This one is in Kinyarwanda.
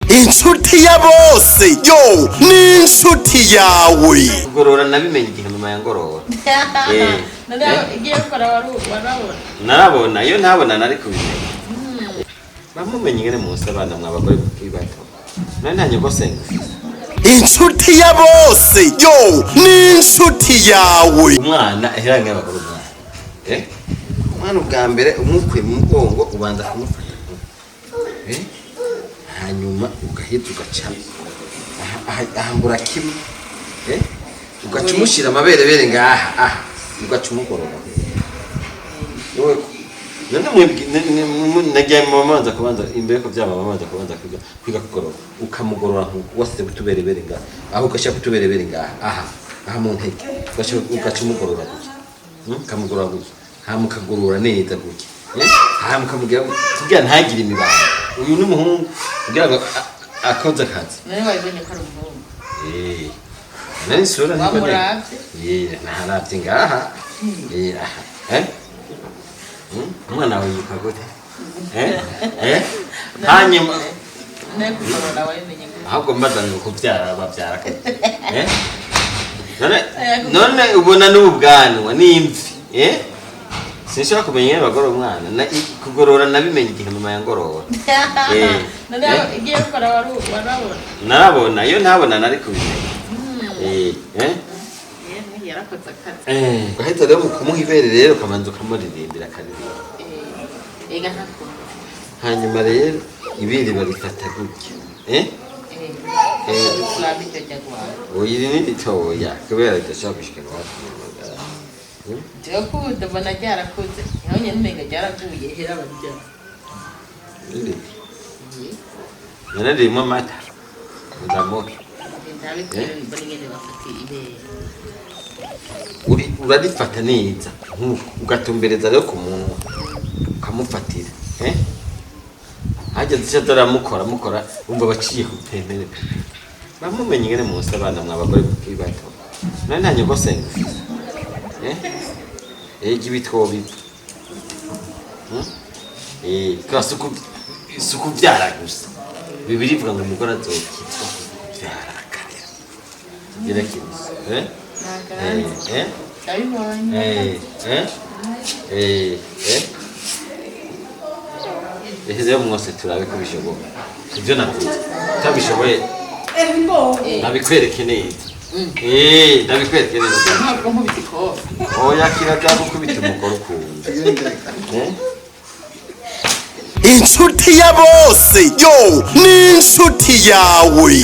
inshuti ya bose yo ni inshuti yawe. Kugorora nabimenye igihe mama yangorora. Igiye gukora warabona. Narabona iyo ntabona nari kubimenya. Bamumenye ngene munsi abana mwabagore bato. None ntanye ko senga. Inshuti ya bose yo ni inshuti yawe. Umwana ehiranga abagore umwana. Umwana ubwa mbere umukwe mu mugongo ubanza kumufata. Hanyuma ugahita ugaca ahambura kimwe ugaca umushira amabere ngaha ugaca umugorora none nagiye mu mamanza kubanza imbere ko byaba mamanza kubanza kwiga kugorora ukamugorora wose butuberebere ngaha aho ugasha kutuberebere ngaha aha mu ntege ugaca umugorora kamugorora gutya hamukagorora neza gutya hamukamugira kugira ntagire imibano uyu n'umuhungu kugira ngo akoze akazi none wabonye ko ari umuhungu nani sura wamuravye naharavye ngaha umwana wawe yitwa gute hanyuma nekugorora wabimenye ahubwo mbazanye kuvyara bavyara none ubona n'ubwanwa n'imvi sinshaka kumenya bagorora umwana kugorora nabimenye igihe mama yangorora igiye gukora warabona. Narabona iyo ntabona nari kubimenya. Yarakoze akazi. Gahita rero kumuha ibere rero kamanza ukamuririmbira akaririmba. Ega hako. Hanyuma rero ibere barifata gutya. Kurabita jagwa. Oyiri ni ritoya kubera idashaka gushika hafi. Joko ndabona ryarakoze. Naho nyene umenga ryaraguye hera barya. Ririmo amata. Ndamoke. Urarifata neza ugatumbereza rero ku muntu ukamufatira hajya zica doramukora umva baciye kupemere bamumenye ngene munsi abana mwabagore bato none ntanye ko senga ibitwo kasi sukuvyara gusa bibiri bivuga ngo umugore azokitwa kuvyara akarera birakibuza Eheze mwose turabe ko bishoboka. Ibyo navuze. Tabishoboye. Nabikwereke neza. Nabikwereke neza. Ntabwo nkubitiko. Oya kiraga gukubita umugore ukunda. Inshuti ya bose yo ni inshuti yawe.